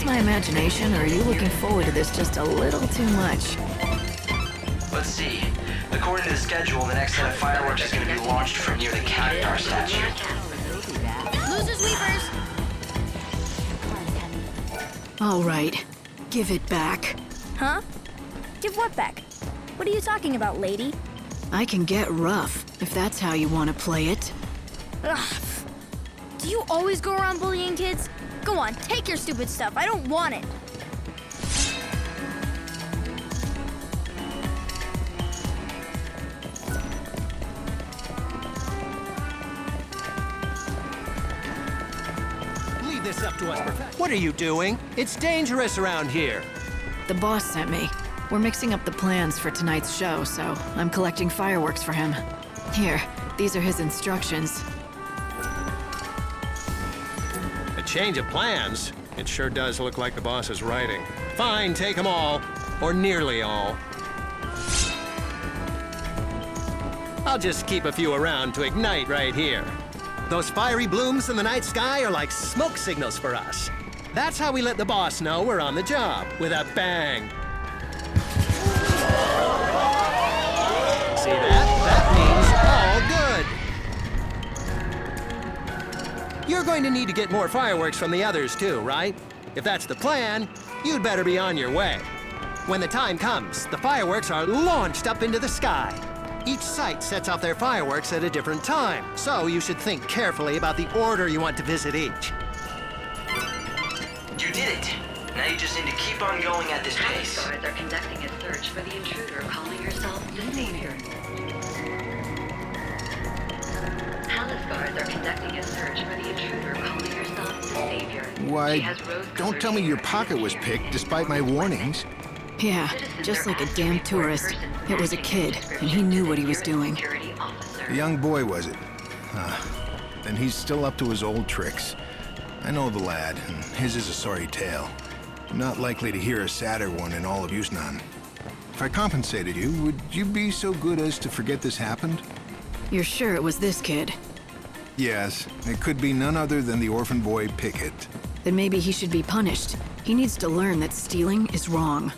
my imagination, or are you looking forward to this just a little too much? Let's see. According to the schedule, the next set of fireworks is going to be launched from near the Cactar statue. Losers Weavers! All right. Give it back. Huh? Give what back? What are you talking about, lady? I can get rough, if that's how you want to play it. Ugh. Do you always go around bullying kids? Go on, take your stupid stuff. I don't want it. Leave this up to us, Professor. What are you doing? It's dangerous around here. The boss sent me. We're mixing up the plans for tonight's show, so I'm collecting fireworks for him. Here, these are his instructions. A change of plans? It sure does look like the boss is writing. Fine, take them all. Or nearly all. I'll just keep a few around to ignite right here. Those fiery blooms in the night sky are like smoke signals for us. That's how we let the boss know we're on the job, with a bang. See that? That means all good. You're going to need to get more fireworks from the others too, right? If that's the plan, you'd better be on your way. When the time comes, the fireworks are launched up into the sky. Each site sets off their fireworks at a different time, so you should think carefully about the order you want to visit each. You did it! Now you just need to keep on going at this pace. Guards are conducting a search for the intruder calling herself the Savior. Palace guards are conducting a search for the intruder calling herself the Savior. Why, She has rose-colored don't tell me your hair pocket and was is picked despite my warnings. Yeah, just like a damn tourist. It was a kid, and he knew what he was doing. A young boy, was it? Then he's still up to his old tricks. I know the lad, and his is a sorry tale. I'm not likely to hear a sadder one in all of Yusnaan. If I compensated you, would you be so good as to forget this happened? You're sure it was this kid? Yes, it could be none other than the orphan boy Pickett. Then maybe he should be punished. He needs to learn that stealing is wrong.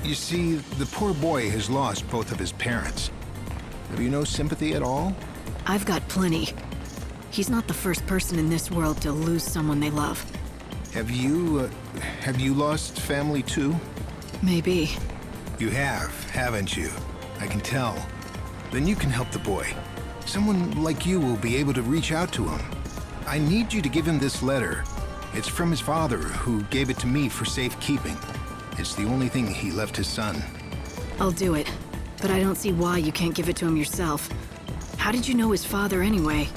You see, the poor boy has lost both of his parents. Have you no sympathy at all? I've got plenty. He's not the first person in this world to lose someone they love. Have you lost family too? Maybe. You have, haven't you? I can tell. Then you can help the boy. Someone like you will be able to reach out to him. I need you to give him this letter. It's from his father, who gave it to me for safekeeping. It's the only thing he left his son. I'll do it, but I don't see why you can't give it to him yourself. How did you know his father anyway?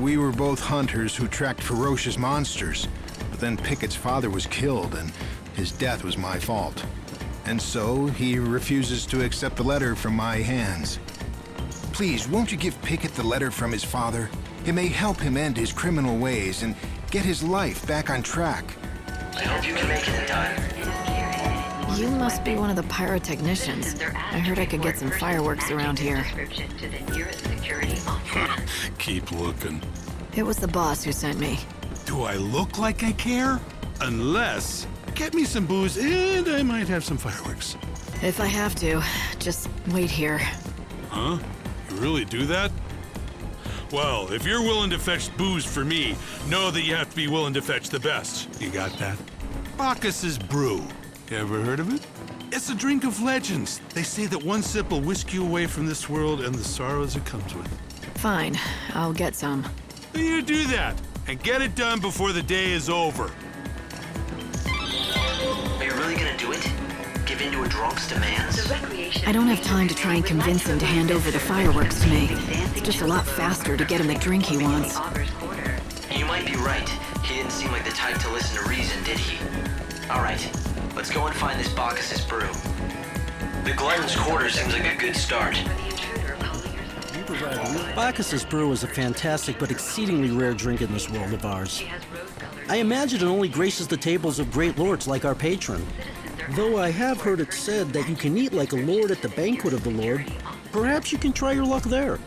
We were both hunters who tracked ferocious monsters, but then Pickett's father was killed, and his death was my fault. And so, he refuses to accept the letter from my hands. Please, won't you give Pickett the letter from his father? It may help him end his criminal ways and get his life back on track. I hope you can make it in time. You must be one of the pyrotechnicians. I heard I could get some fireworks around here. Keep looking. It was the boss who sent me. Do I look like I care? Unless, get me some booze and I might have some fireworks. If I have to, just wait here. Huh? You really do that? Well, if you're willing to fetch booze for me, know that you have to be willing to fetch the best. You got that? Bacchus's Brew. You ever heard of it? It's a drink of legends. They say that one sip will whisk you away from this world and the sorrows it comes with. Fine, I'll get some. Then you do that, and get it done before the day is over. Are you really gonna do it? Give in to a drunk's demands? I don't have time to try and convince him to hand over the fireworks to me. It's just a lot faster to get him the drink he wants. You might be right. He didn't seem like the type to listen to reason, did he? Alright, let's go and find this Bacchus's Brew. The Glutton's Quarter seems like a good start. Bacchus's Brew is a fantastic but exceedingly rare drink in this world of ours. I imagine it only graces the tables of great lords like our patron. Though I have heard it said that you can eat like a lord at the banquet of the Lord, perhaps you can try your luck there.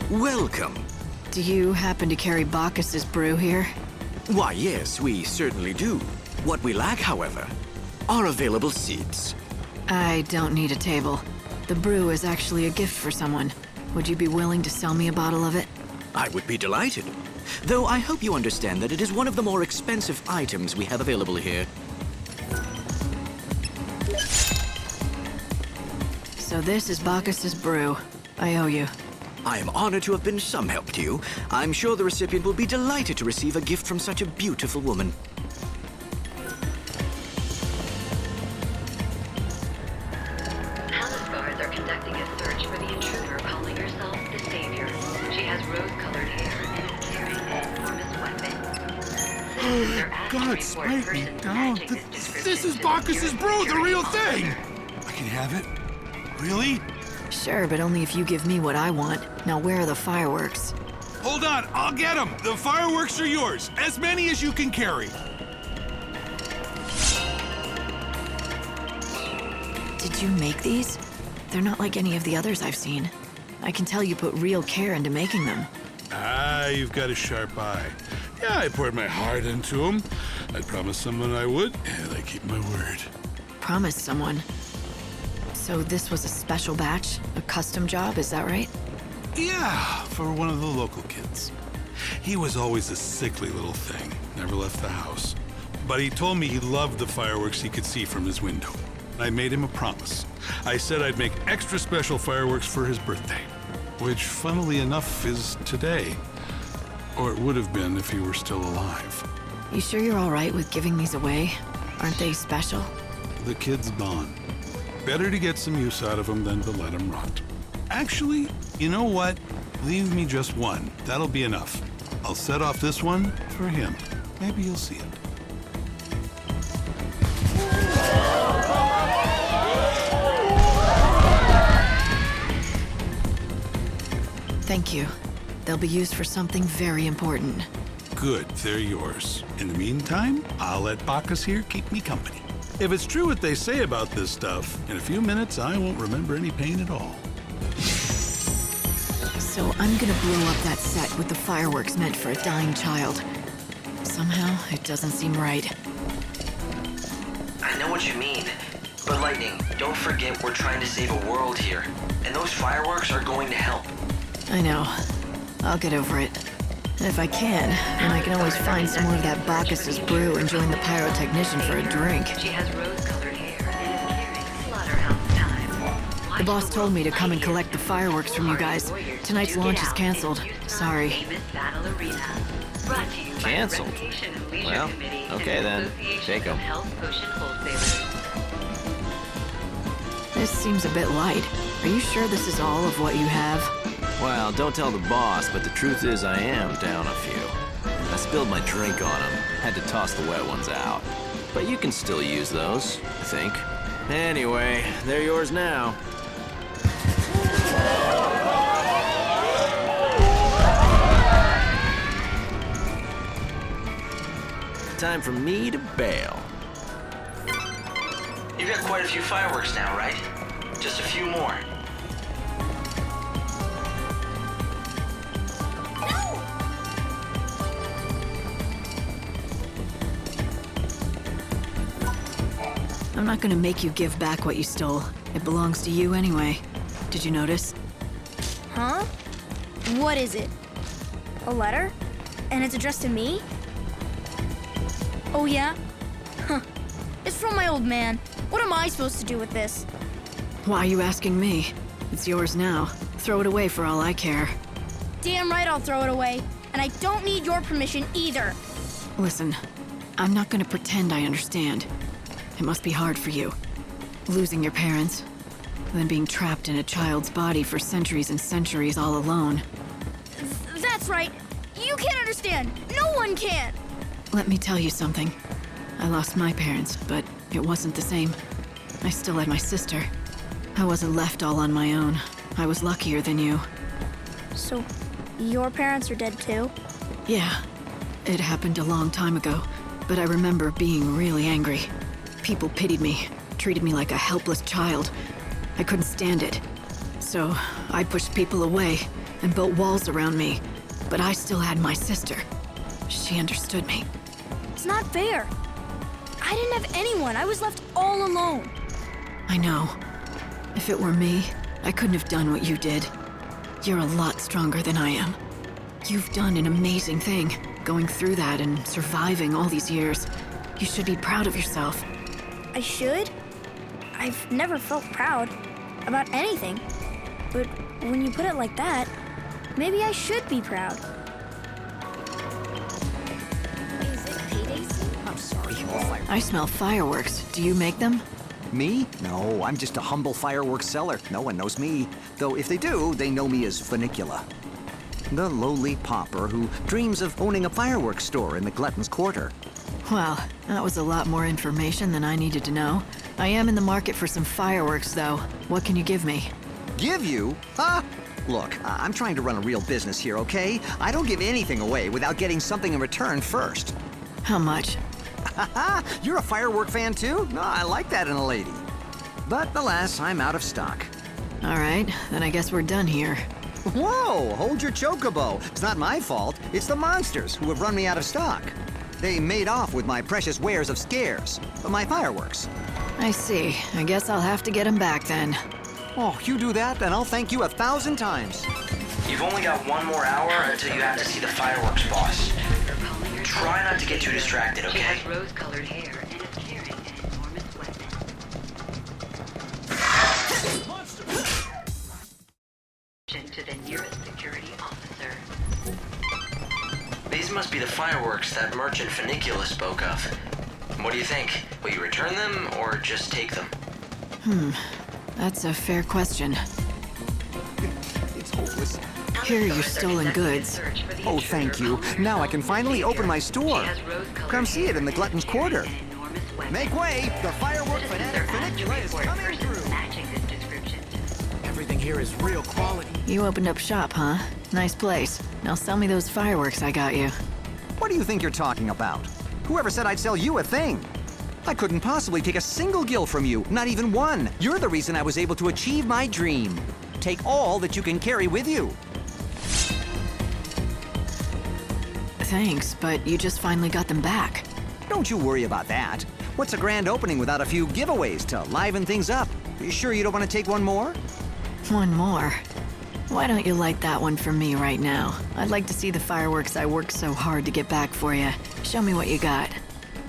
Welcome. Do you happen to carry Bacchus's brew here? Why, yes, we certainly do. What we lack, however, are available seats. I don't need a table. The brew is actually a gift for someone. Would you be willing to sell me a bottle of it? I would be delighted. Though I hope you understand that it is one of the more expensive items we have available here. So this is Bacchus's brew. I owe you. I am honored to have been some help to you. I'm sure the recipient will be delighted to receive a gift from such a beautiful woman. Palace guards are conducting a search for the intruder calling herself the Saviour. She has rose-colored hair and is carrying an enormous weapon. Citizens are asked to God, report spike me persons down. matching this This description is to the Bacchus's brew, the real security thing! I can have it? Really? Sure, but only if you give me what I want. Now where are the fireworks? Hold on, I'll get them. The fireworks are yours. As many as you can carry. Did you make these? They're not like any of the others I've seen. I can tell you put real care into making them. Ah, you've got a sharp eye. Yeah, I poured my heart into them. I promised someone I would, and I keep my word. Promised someone. So this was a special batch? A custom job, is that right? Yeah, for one of the local kids. He was always a sickly little thing, never left the house. But he told me he loved the fireworks he could see from his window. I made him a promise. I said I'd make extra special fireworks for his birthday, which, funnily enough, is today. Or it would have been if he were still alive. You sure you're all right with giving these away? Aren't they special? The kid's gone. Better to get some use out of them than to let them rot. Actually, you know what? Leave me just one. That'll be enough. I'll set off this one for him. Maybe you'll see it. Thank you. They'll be used for something very important. Good, they're yours. In the meantime, I'll let Bacchus here keep me company. If it's true what they say about this stuff, in a few minutes I won't remember any pain at all. So I'm gonna blow up that set with the fireworks meant for a dying child. Somehow, it doesn't seem right. I know what you mean. But Lightning, don't forget we're trying to save a world here. And those fireworks are going to help. I know. I'll get over it. And if I can, then I can always find some more of that Bacchus's brew and join the pyrotechnician for a drink. She has rose-colored hair and is carrying Slaughterhouse time. The boss told me to come and collect the fireworks from you guys. Tonight's launch is canceled. Sorry. Canceled? Well, okay then. Take them. This seems a bit light. Are you sure this is all of what you have? Well, don't tell the boss, but the truth is I am down a few. I spilled my drink on him. Had to toss the wet ones out. But you can still use those, I think. Anyway, they're yours now. Time for me to bail. You've got quite a few fireworks now, right? Just a few more. I'm not gonna make you give back what you stole. It belongs to you anyway. Did you notice? Huh? What is it? A letter? And it's addressed to me? Oh, yeah? Huh. It's from my old man. What am I supposed to do with this? Why are you asking me? It's yours now. Throw it away for all I care. Damn right I'll throw it away. And I don't need your permission either. Listen, I'm not gonna pretend I understand. It must be hard for you. Losing your parents, then being trapped in a child's body for centuries and centuries all alone. That's right. You can't understand. No one can. Let me tell you something. I lost my parents, but it wasn't the same. I still had my sister. I wasn't left all on my own. I was luckier than you. So, your parents are dead too? Yeah. It happened a long time ago, but I remember being really angry. People pitied me, treated me like a helpless child. I couldn't stand it. So, I pushed people away, and built walls around me, but I still had my sister. She understood me. It's not fair. I didn't have anyone. I was left all alone. I know. If it were me, I couldn't have done what you did. You're a lot stronger than I am. You've done an amazing thing, going through that and surviving all these years. You should be proud of yourself. I should? I've never felt proud about anything. But when you put it like that, maybe I should be proud. Is it payday soon? I'm sorry. I smell fireworks. Do you make them? Me? No, I'm just a humble fireworks seller. No one knows me. Though if they do, they know me as Funicula. The lowly pauper who dreams of owning a fireworks store in the Glutton's Quarter. Well, that was a lot more information than I needed to know. I am in the market for some fireworks, though. What can you give me? Give you? Huh? Look, I'm trying to run a real business here, okay? I don't give anything away without getting something in return first. How much? You're a firework fan too? No, I like that in a lady. But alas, I'm out of stock. All right, then I guess we're done here. Whoa, hold your chocobo. It's not my fault. It's the monsters who have run me out of stock. They made off with my precious wares of scares, my fireworks. I see. I guess I'll have to get him back then. Oh, you do that, and I'll thank you 1,000 times. You've only got one more hour until you have to see the fireworks boss. Try not to get too distracted, She okay? has rose-colored hair and is carrying an enormous weapon. To the nearest security officer. These must be the fireworks that merchant Funicula spoke of. What do you think? Will you return them, or just take them? That's a fair question. It's hopeless. Here are your stolen goods. Oh, thank you. Now I can finally open my store. Come see it in the Glutton's Quarter. Make way! The firework fanatic Funicula is coming through. Matching this description. Everything here is real quality. You opened up shop, huh? Nice place. Now sell me those fireworks I got you. What do you think you're talking about? Whoever said I'd sell you a thing? I couldn't possibly take a single gil from you, not even one. You're the reason I was able to achieve my dream. Take all that you can carry with you. Thanks, but you just finally got them back. Don't you worry about that. What's a grand opening without a few giveaways to liven things up? You sure you don't want to take one more? One more. Why don't you light that one for me right now? I'd like to see the fireworks I worked so hard to get back for you. Show me what you got.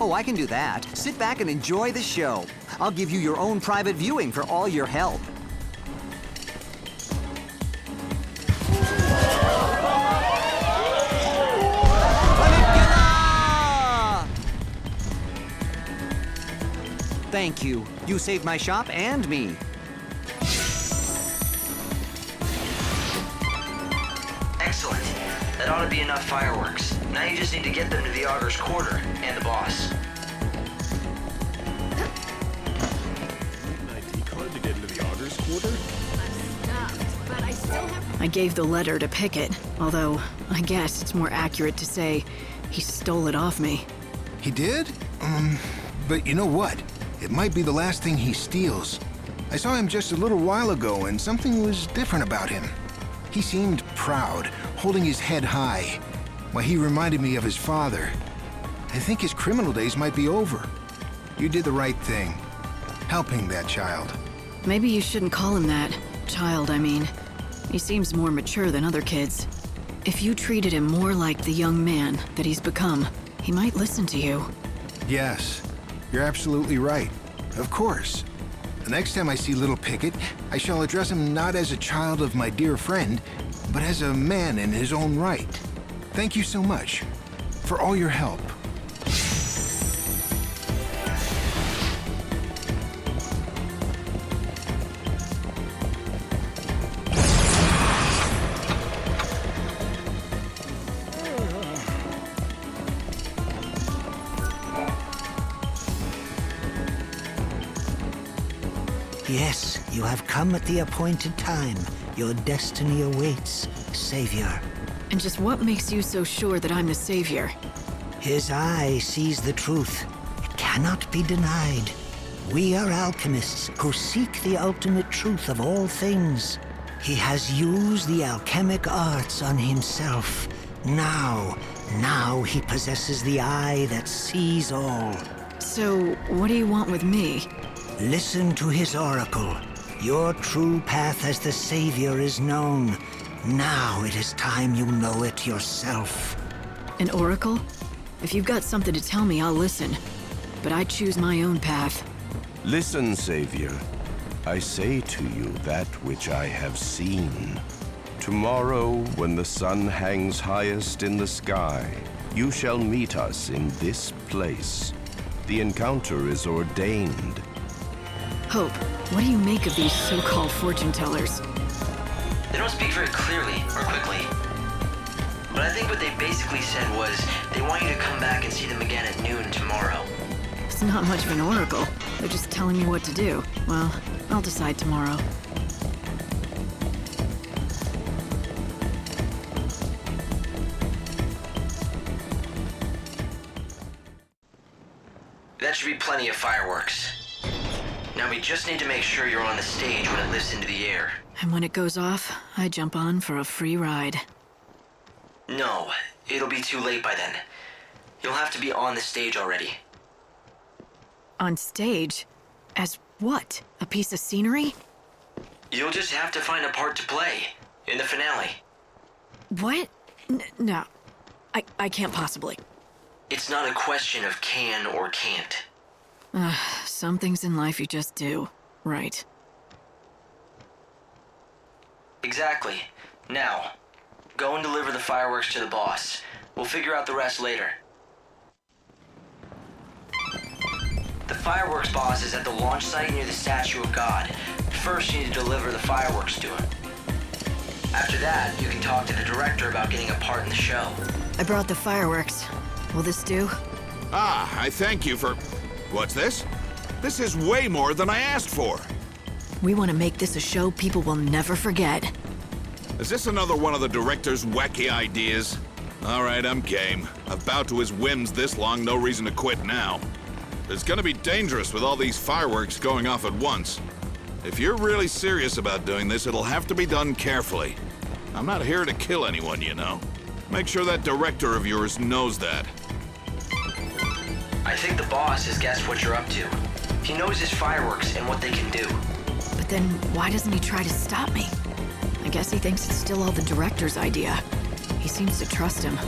Oh, I can do that. Sit back and enjoy the show. I'll give you your own private viewing for all your help. Thank you. You saved my shop and me. Excellent. That ought to be enough fireworks. Now you just need to get them to the Augur's Quarter and the boss. Hard to get into the Augur's Quarter? But I still have... I gave the letter to Pickett, although I guess it's more accurate to say he stole it off me. He did? But you know what? It might be the last thing he steals. I saw him just a little while ago, and something was different about him. He seemed proud, holding his head high. Why, he reminded me of his father. I think his criminal days might be over. You did the right thing, helping that child. Maybe you shouldn't call him that. Child, I mean. He seems more mature than other kids. If you treated him more like the young man that he's become, he might listen to you. Yes, you're absolutely right. Of course. The next time I see little Pickett, I shall address him not as a child of my dear friend, but as a man in his own right. Thank you so much for all your help. Yes, you have come at the appointed time. Your destiny awaits, Saviour. And just what makes you so sure that I'm the Savior? His eye sees the truth. It cannot be denied. We are alchemists who seek the ultimate truth of all things. He has used the alchemic arts on himself. Now he possesses the eye that sees all. So, what do you want with me? Listen to his oracle. Your true path as the Savior is known. Now it is time you know it yourself. An oracle? If you've got something to tell me, I'll listen. But I choose my own path. Listen, Savior. I say to you that which I have seen. Tomorrow, when the sun hangs highest in the sky, you shall meet us in this place. The encounter is ordained. Hope, what do you make of these so-called fortune tellers? They don't speak very clearly or quickly. But I think what they basically said was they want you to come back and see them again at noon tomorrow. It's not much of an oracle. They're just telling me what to do. Well, I'll decide tomorrow. That should be plenty of fireworks. Now we just need to make sure you're on the stage when it lifts into the air. And when it goes off, I jump on for a free ride. No, it'll be too late by then. You'll have to be on the stage already. On stage? As what? A piece of scenery? You'll just have to find a part to play in the finale. What? No. I can't possibly. It's not a question of can or can't. Some things in life you just do. Right. Exactly. Now, go and deliver the fireworks to the boss. We'll figure out the rest later. The fireworks boss is at the launch site near the statue of God. First, you need to deliver the fireworks to him. After that, you can talk to the director about getting a part in the show. I brought the fireworks. Will this do? Ah, I thank you for... What's this? This is way more than I asked for. We want to make this a show people will never forget. Is this another one of the director's wacky ideas? All right, I'm game. I've bowed to his whims this long, no reason to quit now. It's gonna be dangerous with all these fireworks going off at once. If you're really serious about doing this, it'll have to be done carefully. I'm not here to kill anyone, you know. Make sure that director of yours knows that. I think the boss has guessed what you're up to. He knows his fireworks and what they can do. But then why doesn't he try to stop me? I guess he thinks it's still all the director's idea. He seems to trust him.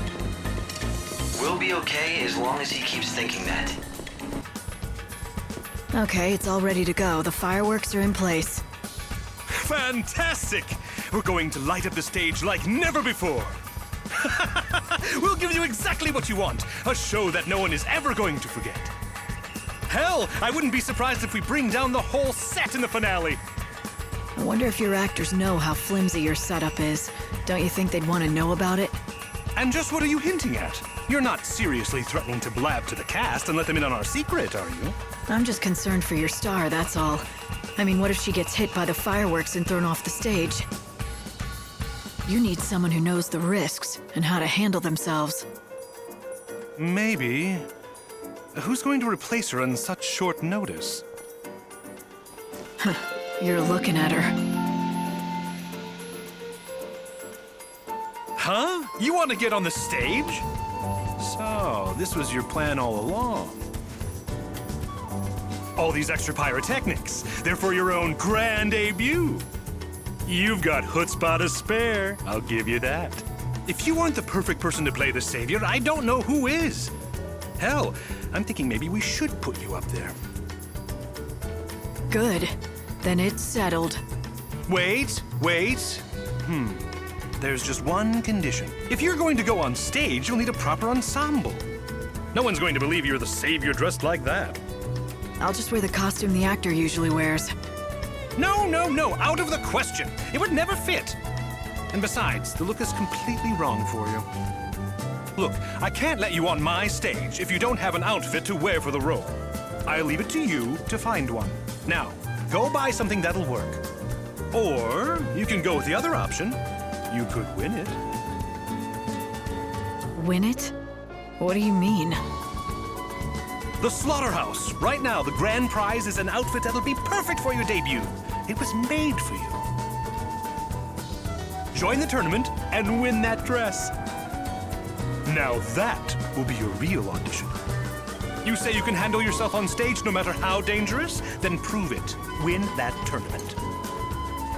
We'll be okay as long as he keeps thinking that. Okay, it's all ready to go. The fireworks are in place. Fantastic! We're going to light up the stage like never before. We'll give you exactly what you want. A show that no one is ever going to forget. Hell, I wouldn't be surprised if we bring down the whole set in the finale. I wonder if your actors know how flimsy your setup is. Don't you think they'd want to know about it? And just what are you hinting at? You're not seriously threatening to blab to the cast and let them in on our secret, are you? I'm just concerned for your star, that's all. I mean, what if she gets hit by the fireworks and thrown off the stage? You need someone who knows the risks and how to handle themselves. Maybe. Who's going to replace her on such short notice? You're looking at her. Huh? You want to get on the stage? So, this was your plan all along. All these extra pyrotechnics, they're for your own grand debut. You've got chutzpah to spare, I'll give you that. If you aren't the perfect person to play the Savior, I don't know who is. Hell, I'm thinking maybe we should put you up there. Good. Then it's settled. Wait. There's just one condition. If you're going to go on stage, you'll need a proper ensemble. No one's going to believe you're the Savior dressed like that. I'll just wear the costume the actor usually wears. No, out of the question. It would never fit. And besides, the look is completely wrong for you. Look, I can't let you on my stage if you don't have an outfit to wear for the role. I'll leave it to you to find one. Now, go buy something that'll work. Or you can go with the other option. You could win it. Win it? What do you mean? The Slaughterhouse. Right now, the grand prize is an outfit that'll be perfect for your debut. It was made for you. join the tournament, and win that dress. Now that will be your real audition. You say you can handle yourself on stage no matter how dangerous? Then prove it. Win that tournament.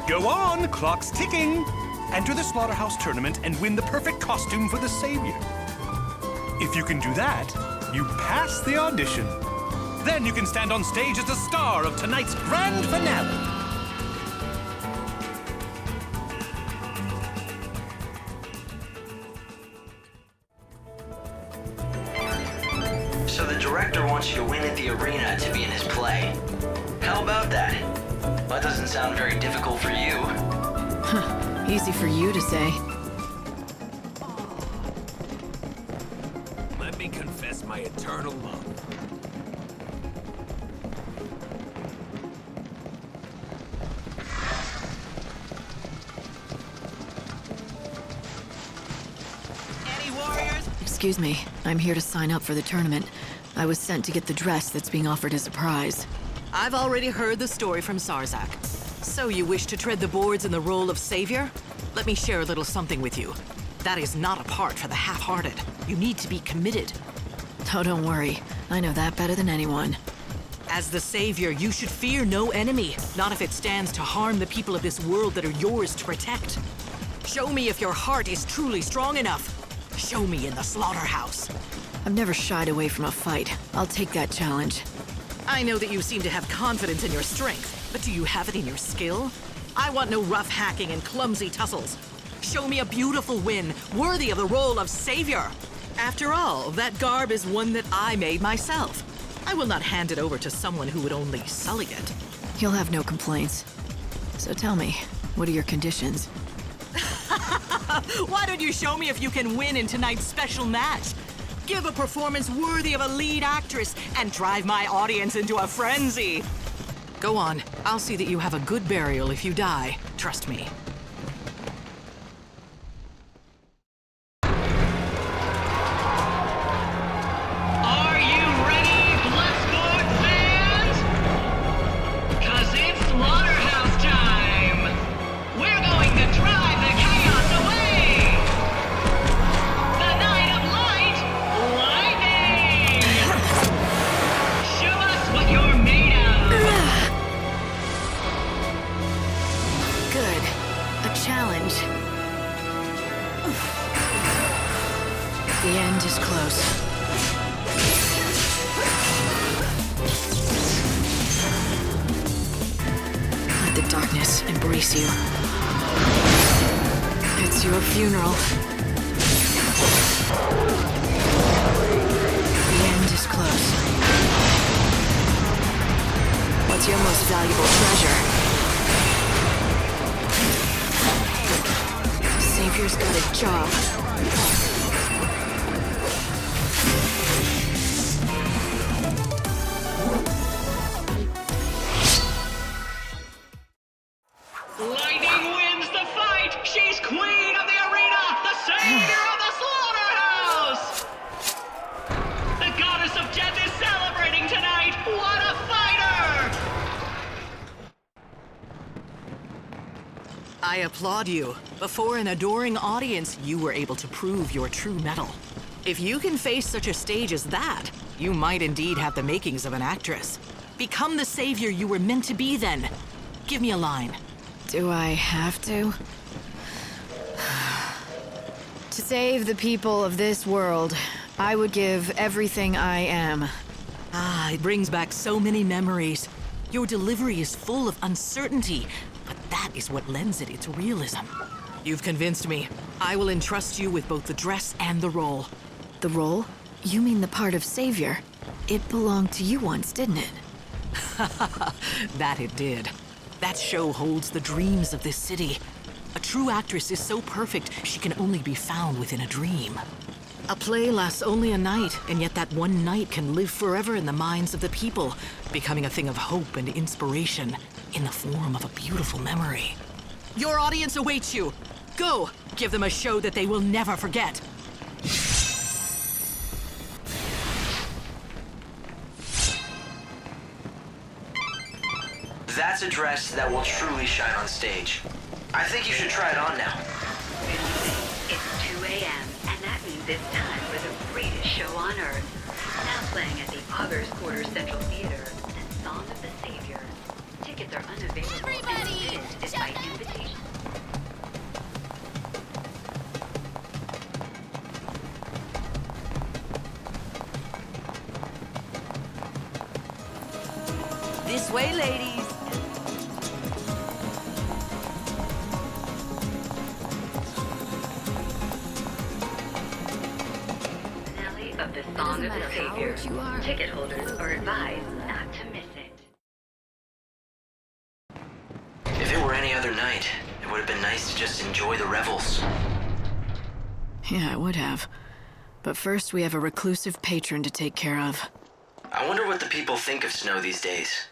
Go on, clock's ticking. Enter the Slaughterhouse tournament and win the perfect costume for the Savior. If you can do that, you pass the audition. Then you can stand on stage as the star of tonight's grand finale. So the director wants you to win at the arena to be in his play. How about that? That doesn't sound very difficult for you. Easy for you to say. Let me confess my eternal love. Excuse me, I'm here to sign up for the tournament. I was sent to get the dress that's being offered as a prize. I've already heard the story from Sarzhak. So you wish to tread the boards in the role of Savior? Let me share a little something with you. That is not a part for the half-hearted. You need to be committed. Oh, don't worry. I know that better than anyone. As the Savior, you should fear no enemy, not if it stands to harm the people of this world that are yours to protect. Show me if your heart is truly strong enough. Show me in the Slaughterhouse. I've never shied away from a fight. I'll take that challenge. I know that you seem to have confidence in your strength, but do you have it in your skill? I want no rough hacking and clumsy tussles. Show me a beautiful win, worthy of the role of Savior. After all, that garb is one that I made myself. I will not hand it over to someone who would only sully it. You'll have no complaints. So tell me, what are your conditions? Why don't you show me if you can win in tonight's special match? Give a performance worthy of a lead actress and drive my audience into a frenzy. Go on. I'll see that you have a good burial if you die. Trust me. Are you ready, Bloodsport fans? 'Cause it's Slaughterhouse time. We're going to drive the chaos away. The Night of Light, lightning. Show us what you're made of. Good. A challenge. The end is close. Let the darkness embrace you. It's your funeral. The end is close. What's your most valuable treasure? Savior's got a job. Lightning wins the fight. She's queen of the arena, the savior of the Slaughterhouse. The goddess of death is celebrating tonight. What a fighter! I applaud you. Before an adoring audience, you were able to prove your true mettle. If you can face such a stage as that, you might indeed have the makings of an actress. Become the savior you were meant to be then. Give me a line. Do I have to? To save the people of this world, I would give everything I am. Ah, it brings back so many memories. Your delivery is full of uncertainty, but that is what lends it its realism. You've convinced me. I will entrust you with both the dress and the role. The role? You mean the part of Savior? It belonged to you once, didn't it? That it did. That show holds the dreams of this city. A true actress is so perfect, she can only be found within a dream. A play lasts only a night, and yet that one night can live forever in the minds of the people, becoming a thing of hope and inspiration in the form of a beautiful memory. Your audience awaits you. Go, give them a show that they will never forget. That's a dress that will truly shine on stage. I think you should try it on now. This time for the greatest show on earth. Now playing at the Augers Quarter Central Theater and Song of the Savior. Tickets are unavailable and this is by invitation. This way, ladies. Finale of the Song of the Savior. Ticket holders are advised not to miss it. If it were any other night, it would have been nice to just enjoy the revels. Yeah, it would have. But first, we have a reclusive patron to take care of. I wonder what the people think of Snow these days.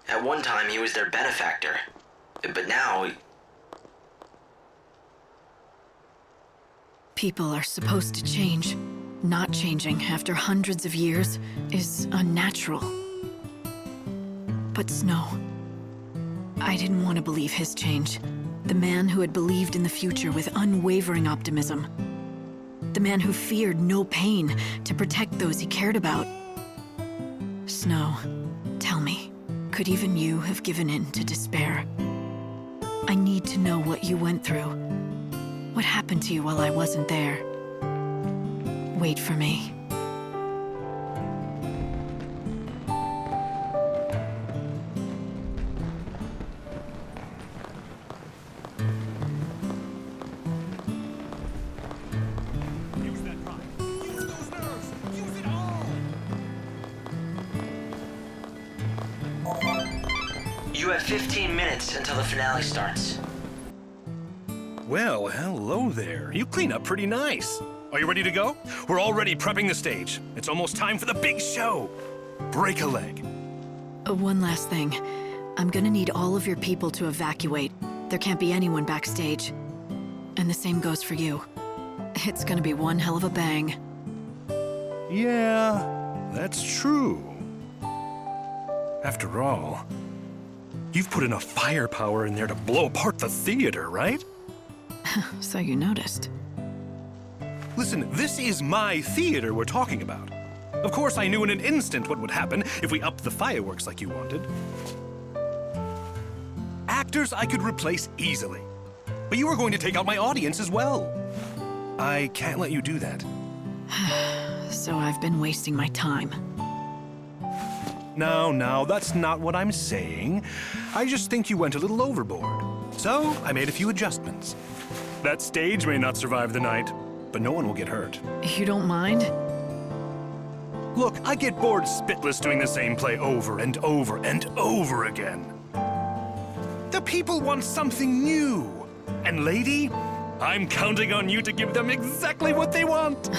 At one time, he was their benefactor. But now... People are supposed to change. Not changing after hundreds of years is unnatural. But Snow... I didn't want to believe his change. The man who had believed in the future with unwavering optimism. The man who feared no pain to protect those he cared about. Snow, tell me, could even you have given in to despair? I need to know what you went through. What happened to you while I wasn't there? Wait for me. You have 15 minutes until the finale starts. Well, hello there. You clean up pretty nice. Are you ready to go? We're already prepping the stage. It's almost time for the big show. Break a leg. One last thing. I'm gonna need all of your people to evacuate. There can't be anyone backstage. And the same goes for you. It's gonna be one hell of a bang. Yeah, that's true. After all, you've put enough firepower in there to blow apart the theater, right? So you noticed. Listen, this is my theater we're talking about. Of course, I knew in an instant what would happen if we upped the fireworks like you wanted. Actors I could replace easily. But you were going to take out my audience as well. I can't let you do that. So I've been wasting my time. No, that's not what I'm saying. I just think you went a little overboard. So, I made a few adjustments. That stage may not survive the night, but no one will get hurt. You don't mind? Look, I get bored spitless doing the same play over and over and over again. The people want something new. And lady, I'm counting on you to give them exactly what they want.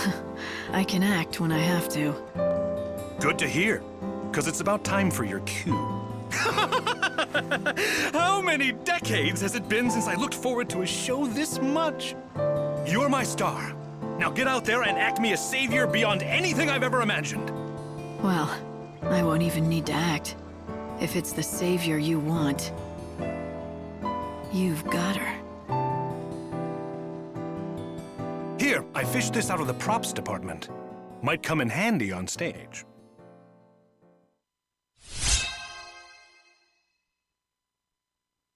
I can act when I have to. Good to hear, because it's about time for your cue. How many decades has it been since I looked forward to a show this much? You're my star. Now get out there and act me a savior beyond anything I've ever imagined. Well, I won't even need to act. If it's the savior you want, you've got her. Here, I fished this out of the props department. Might come in handy on stage.